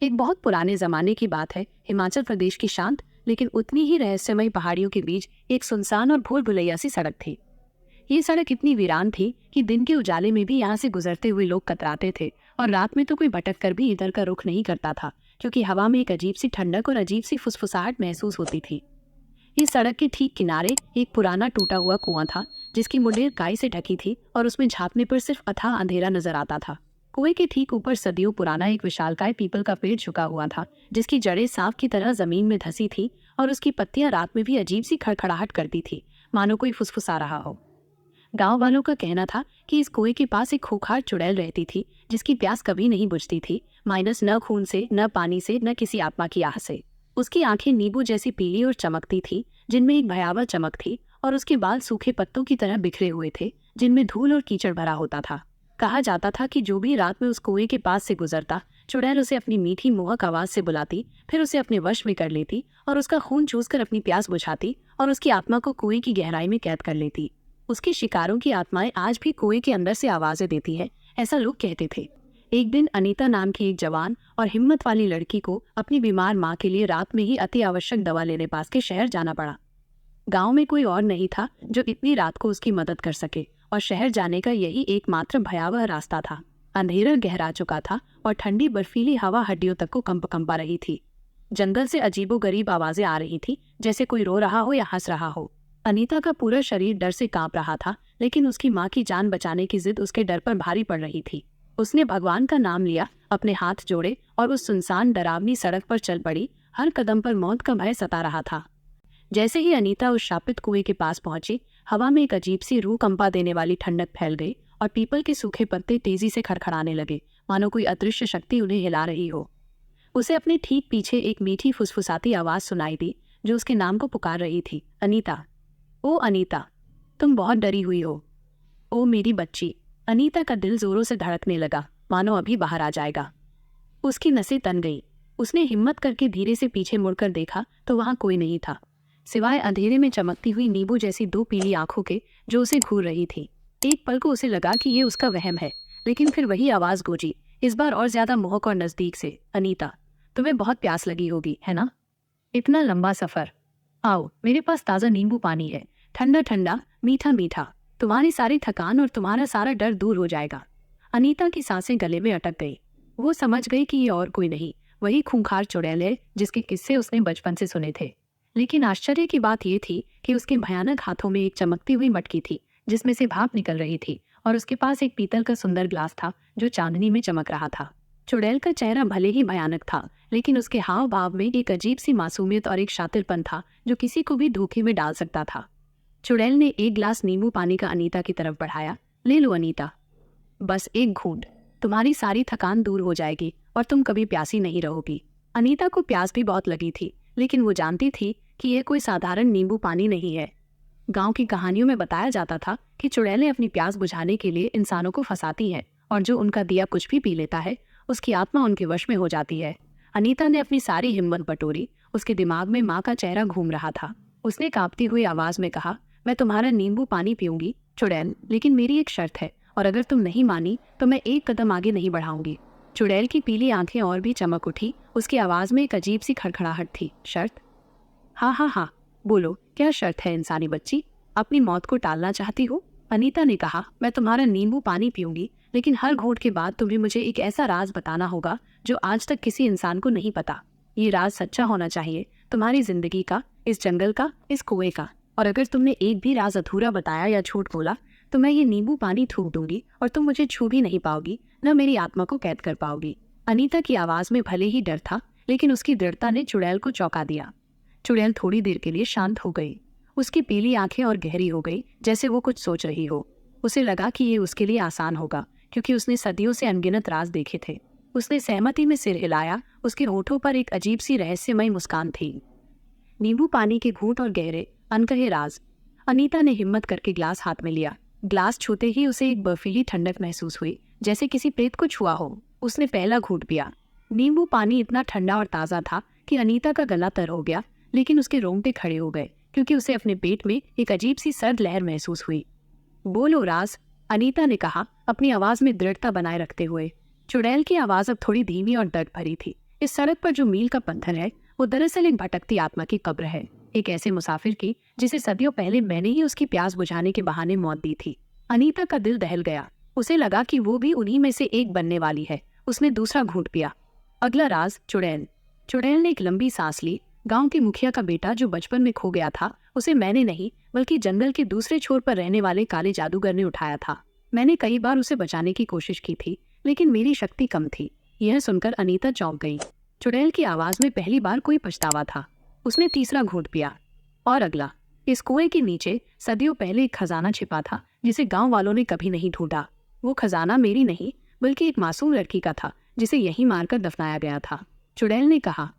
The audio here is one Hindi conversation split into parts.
एक बहुत पुराने जमाने की बात है। हिमाचल प्रदेश की शांत लेकिन उतनी ही रहस्यमयी पहाड़ियों के बीच एक सुनसान और भूल भुलैया सी सड़क थी। ये सड़क इतनी वीरान थी कि दिन के उजाले में भी यहाँ से गुजरते हुए लोग कतराते थे, और रात में तो कोई भटक कर भी इधर का रुख नहीं करता था, क्योंकि हवा में एक अजीब सी ठंडक और अजीब सी फुसफुसाहट महसूस होती थी। इस सड़क के ठीक किनारे एक पुराना टूटा हुआ कुआं था, जिसकी मुंडेर काई से ढकी थी और उसमें झांकने पर सिर्फ अथाह अंधेरा नजर आता था। कुएं के ठीक ऊपर सदियों पुराना एक विशालकाय पीपल का पेड़ झुका हुआ था, जिसकी जड़ें सांप की तरह जमीन में धसी थी और उसकी पत्तियां रात में भी अजीब सी खड़खड़ाहट करती थी, मानो कोई फुसफुसा रहा हो। गांव वालों का कहना था कि इस कुएं के पास एक खूंखार चुड़ैल रहती थी, जिसकी प्यास कभी नहीं बुझती थी, माइनस न खून से, न पानी से, न किसी आत्मा की आह से। उसकी आंखें नींबू जैसी पीली और चमकती थी, जिनमें एक भयावह चमक थी, और उसके बाल सूखे पत्तों की तरह बिखरे हुए थे, जिनमें धूल और कीचड़ भरा होता था। कहा जाता था कि जो भी रात में उस कुएं के पास से गुजरता, चुड़ैल उसे अपनी मीठी मोहक आवाज से बुलाती, फिर उसे अपने वश में कर लेती और उसका खून चूसकर अपनी प्यास बुझाती और उसकी आत्मा को कुएं की गहराई में कैद कर लेती। उसके शिकारों की आत्माएं आज भी कुएं के अंदर से आवाजें देती है, ऐसा लोग कहते थे। एक दिन अनीता नाम की एक जवान और हिम्मत वाली लड़की को अपनी बीमार माँ के लिए रात में ही अति आवश्यक दवा लेने पास के शहर जाना पड़ा। गांव में कोई और नहीं था जो इतनी रात को उसकी मदद कर सके, और शहर जाने का यही एकमात्र भयावह रास्ता था। अंधेरा गहरा चुका था और ठंडी बर्फीली हवा हड्डियों तक को कंपा रही थी। जंगल से अजीबोगरीब आवाजें आ रही थी, जैसे कोई रो रहा हो या हंस रहा हो। अनीता का पूरा शरीर डर से कांप रहा था, लेकिन उसकी माँ की जान बचाने की जिद उसके डर पर भारी पड़ रही थी। उसने भगवान का नाम लिया, अपने हाथ जोड़े और उस सुनसान डरावनी सड़क पर चल पड़ी। हर कदम पर मौत का भय सता रहा था। जैसे ही अनीता उस शापित कुएं के पास पहुंची, हवा में एक अजीब सी रूह कंपा देने वाली ठंडक फैल गई और पीपल के सूखे पत्ते तेजी से खड़खड़ाने लगे, मानो कोई अदृश्य शक्ति उन्हें हिला रही हो। उसे अपने ठीक पीछे एक मीठी फुसफुसाती आवाज सुनाई दी, जो उसके नाम को पुकार रही थी, अनीता। ओ अनीता, तुम बहुत डरी हुई हो। ओ मेरी बच्ची। अनीता का दिल जोरों से धड़कने लगा, मानो अभी बाहर आ जाएगा। उसकी नसें तन गई। उसने हिम्मत करके धीरे से पीछे मुड़कर देखा तो वहां कोई नहीं था, सिवाय अंधेरे में चमकती हुई नींबू जैसी दो पीली आंखों के, जो उसे घूर रही थी। एक पल को उसे लगा कि ये उसका वहम है, लेकिन फिर वही आवाज गूंजी, इस बार और ज्यादा मोहक और नजदीक से, अनीता, तुम्हें बहुत प्यास लगी होगी, है ना? इतना लंबा सफर। आओ, मेरे पास ताज़ा नींबू पानी है, ठंडा ठंडा, मीठा मीठा। तुम्हारी सारी थकान और तुम्हारा सारा डर दूर हो जाएगा। अनीता की सांसें गले में अटक गई। वो समझ गई कि ये और कोई नहीं, वही खूंखार चुड़ैल है जिसके किस्से उसने बचपन से सुने थे। लेकिन आश्चर्य की बात यह थी कि उसके भयानक हाथों में एक चमकती हुई मटकी थी, जिसमें से भाप निकल रही थी, और उसके पास एक पीतल का सुंदर ग्लास था जो चांदनी में चमक रहा था। चुड़ैल का चेहरा भले ही भयानक था, लेकिन उसके हाव भाव में एक अजीब सी मासूमियत और एक शातिरपन था जो किसी को भी धोखे में डाल सकता था। चुड़ैल ने एक गिलास नींबू पानी का अनीता की तरफ बढ़ाया। ले लो अनीता, बस एक घूंट, तुम्हारी सारी थकान दूर हो जाएगी और तुम कभी प्यासी नहीं रहोगी। अनीता को प्यास भी बहुत लगी थी, लेकिन वो जानती थी कि यह कोई साधारण नींबू पानी नहीं है। गांव की कहानियों में बताया जाता था कि चुड़ैलें अपनी प्यास बुझाने के लिए इंसानों को फंसाती हैं, और जो उनका दिया कुछ भी पी लेता है, उसकी आत्मा उनके वश में हो जाती है। अनीता ने अपनी सारी हिम्मत बटोरी। उसके दिमाग में माँ का चेहरा घूम रहा था। उसने कांपती हुई आवाज में कहा, मैं तुम्हारा नींबू पानी पीऊंगी चुड़ैल, लेकिन मेरी एक शर्त है, और अगर तुम नहीं मानी तो मैं एक कदम आगे नहीं बढ़ाऊंगी। चुड़ैल की पीली आंखें और भी चमक उठी। उसकी आवाज में एक अजीब सी खड़खड़ाहट थी। शर्त? हाँ हाँ हाँ, बोलो, क्या शर्त है इंसानी बच्ची? अपनी मौत को टालना चाहती हो? अनीता ने कहा, मैं तुम्हारा नींबू पानी पीऊंगी, लेकिन हर घूंट के बाद तुम्हें मुझे एक ऐसा राज बताना होगा जो आज तक किसी इंसान को नहीं पता। ये राज सच्चा होना चाहिए, तुम्हारी जिंदगी का, इस जंगल का, इस कुएं का। और अगर तुमने एक भी राज अधूरा बताया या झूठ बोला तो मैं ये नींबू पानी थूक दूंगी और तुम मुझे छू भी नहीं पाओगी, न मेरी आत्मा को कैद कर पाओगी। अनीता की आवाज में भले ही डर था, लेकिन उसकी दृढ़ता ने चुड़ैल को चौंका दिया। चुड़ैल थोड़ी देर के लिए शांत हो गई। उसकी पीली आंखें और गहरी हो गई, जैसे वो कुछ सोच रही हो। उसे लगा कि ये उसके लिए आसान होगा, क्योंकि उसने सदियों से अनगिनत राज देखे थे। उसने सहमति में सिर हिलाया। उसके होठों पर एक अजीब सी रहस्यमयी मुस्कान थी। नींबू पानी के घूंट और गहरे अनकहे राज। अनीता ने हिम्मत करके ग्लास हाथ में लिया। ग्लास छूते ही उसे एक बर्फीली ठंडक महसूस हुई, जैसे किसी प्रेत को छुआ हो। उसने पहला घूंट पिया। नींबू पानी इतना ठंडा और ताज़ा था कि अनीता का गला तर हो गया, लेकिन उसके रोंगटे खड़े हो गए, क्योंकि उसे अपने पेट में एक अजीब सी सर्द लहर महसूस हुई। बोलो राज, अनीता ने कहा, अपनी आवाज में दृढ़ता बनाए रखते हुए। चुड़ैल की आवाज अब थोड़ी धीमी और दर्द भरी थी, इस सड़क पर जो मील का पत्थर है वो दरअसल एक भटकती आत्मा की कब्र है, एक ऐसे मुसाफिर की जिसे सदियों पहले मैंने ही उसकी प्यास बुझाने के बहाने मौत दी थी। अनीता का दिल दहल गया। उसे लगा कि वो भी उन्हीं में से एक बनने वाली है। उसने दूसरा घूंट पिया। अगला राज चुड़ैल। चुड़ैल ने एक लंबी सांस ली। गांव के मुखिया का बेटा जो बचपन में खो गया था, उसे मैंने नहीं बल्कि जंगल के दूसरे छोर पर रहने वाले काले जादूगर ने उठाया था। मैंने कई बार उसे बचाने की कोशिश की थी, लेकिन मेरी शक्ति कम थी। यह सुनकर अनीता चौंक गई। चुड़ैल की आवाज में पहली बार कोई पछतावा था। उसने तीसरा घूंट पिया। और अगला। इस कुएं के नीचे सदियों पहले एक खजाना छिपा था जिसे गांव वालों ने कभी नहीं ढूंढा। वो खजाना मेरी नहीं बल्कि एक मासूम लड़की का था जिसे यहीं मारकर दफनाया गया था, चुड़ैल ने कहा।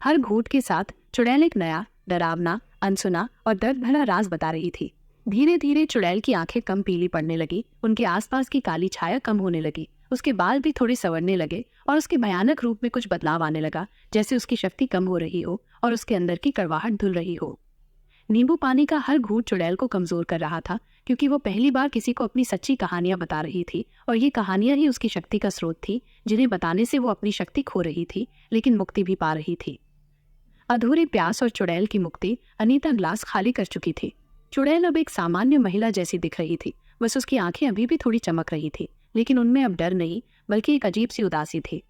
हर घूंट के साथ चुड़ैल एक नया, डरावना, अनसुना और दर्द भरा राज बता रही थी। धीरे धीरे चुड़ैल की आंखें कम पीली पड़ने लगी, उनके आसपास की काली छाया कम होने लगी, उसके बाल भी थोड़े संवरने लगे और उसके भयानक रूप में कुछ बदलाव आने लगा, जैसे उसकी शक्ति कम हो रही हो और उसके अंदर की कड़वाहट धुल रही हो। नींबू पानी का हर घूंट चुड़ैल को कमजोर कर रहा था, क्योंकि वो पहली बार किसी को अपनी सच्ची कहानियां बता रही थी और ये कहानियां ही उसकी शक्ति का स्रोत थी, जिन्हें बताने से वो अपनी शक्ति खो रही थी लेकिन मुक्ति भी पा रही थी। अधूरी प्यास और चुड़ैल की मुक्ति। अनीता ग्लास खाली कर चुकी थी। चुड़ैल अब एक सामान्य महिला जैसी दिख रही थी। बस उसकी आंखें अभी भी थोड़ी चमक रही थी, लेकिन उनमें अब डर नहीं बल्कि एक अजीब सी उदासी थी।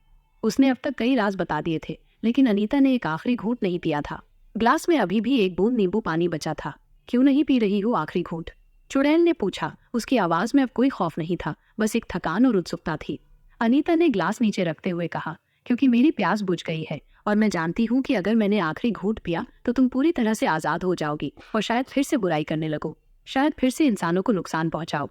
उसने अब तक कई राज बता दिए थे, लेकिन अनीता ने एक आखिरी घूंट नहीं पिया था। ग्लास में अभी भी एक बूंद नींबू पानी बचा था। क्यों नहीं पी रही हो आखिरी घूंट? चुड़ैल ने पूछा। उसकी आवाज में अब कोई खौफ नहीं था, बस एक थकान और उत्सुकता थी। अनीता ने ग्लास नीचे रखते हुए कहा, क्योंकि मेरी प्यास बुझ गई है और मैं जानती हूँ कि अगर मैंने आखिरी घूंट पिया तो तुम पूरी तरह से आजाद हो जाओगी और शायद फिर से बुराई करने लगो, शायद फिर से इंसानों को नुकसान पहुंचाओ।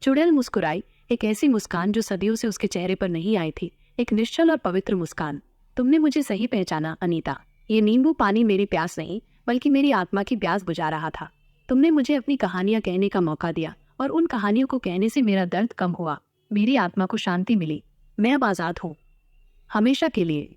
चुड़ैल मुस्कुराई, एक ऐसी मुस्कान जो सदियों से उसके चेहरे पर नहीं आई थी, एक निश्चल और पवित्र मुस्कान। तुमने मुझे सही पहचाना अनीता। ये नींबू पानी मेरी प्यास नहीं बल्कि मेरी आत्मा की प्यास बुझा रहा था। तुमने मुझे अपनी कहानियां कहने का मौका दिया और उन कहानियों को कहने से मेरा दर्द कम हुआ, मेरी आत्मा को शांति मिली। मैं अब आजाद हूँ, हमेशा के लिए।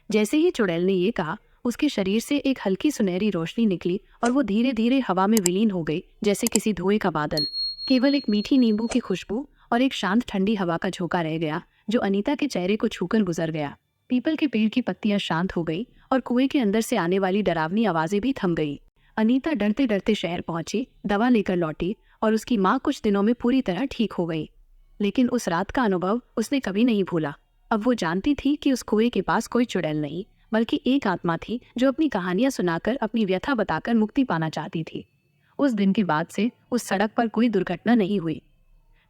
जैसे ही चुड़ैल ने ये कहा, उसके शरीर से एक हल्की सुनहरी रोशनी निकली और वो धीरे धीरे हवा में विलीन हो गई, जैसे किसी धुएं का बादल। केवल एक मीठी नींबू की खुशबू और एक शांत ठंडी हवा का झोंका रह गया, जो अनीता के चेहरे को छूकर गुजर गया। पीपल के पेड़ की पत्तियां शांत हो गई और कुएं के अंदर से आने वाली डरावनी आवाजें भी थम गई। अनीता डरते डरते शहर पहुंची, दवा लेकर लौटी और उसकी माँ कुछ दिनों में पूरी तरह ठीक हो गई। लेकिन उस रात का अनुभव उसने कभी नहीं भूला। अब वो जानती थी कि उस कुएं के पास कोई चुड़ैल नहीं बल्कि एक आत्मा थी जो अपनी कहानियां सुनाकर, अपनी व्यथा बताकर मुक्ति पाना चाहती थी। उस दिन के बाद से उस सड़क पर कोई दुर्घटना नहीं हुई।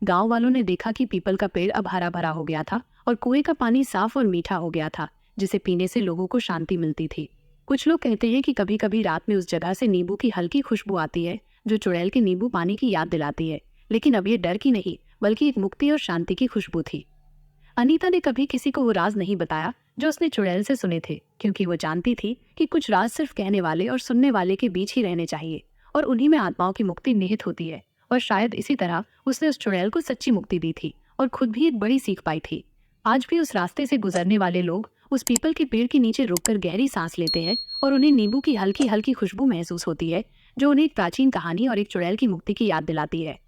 गांव वालों ने देखा कि पीपल का पेड़ अब हरा भरा हो गया था और कुएं का पानी साफ और मीठा हो गया था, जिसे पीने से लोगों को शांति मिलती थी। कुछ लोग कहते हैं कि कभी कभी रात में उस जगह से नींबू की हल्की खुशबू आती है जो चुड़ैल के नींबू पानी की याद दिलाती है, लेकिन अब ये डर की नहीं बल्कि एक मुक्ति और शांति की खुशबू थी। अनीता ने कभी किसी को वो राज नहीं बताया जो उसने चुड़ैल से सुने थे, क्योंकि वो जानती थी कि कुछ राज सिर्फ कहने वाले और सुनने वाले के बीच ही रहने चाहिए और उन्हीं में आत्माओं की मुक्ति निहित होती है। और शायद इसी तरह उसने उस चुड़ैल को सच्ची मुक्ति दी थी और खुद भी एक बड़ी सीख पाई थी। आज भी उस रास्ते से गुजरने वाले लोग उस पीपल के पेड़ के नीचे रुककर गहरी सांस लेते हैं और उन्हें नींबू की हल्की हल्की खुशबू महसूस होती है, जो उन्हें एक प्राचीन कहानी और एक चुड़ैल की मुक्ति की याद दिलाती है।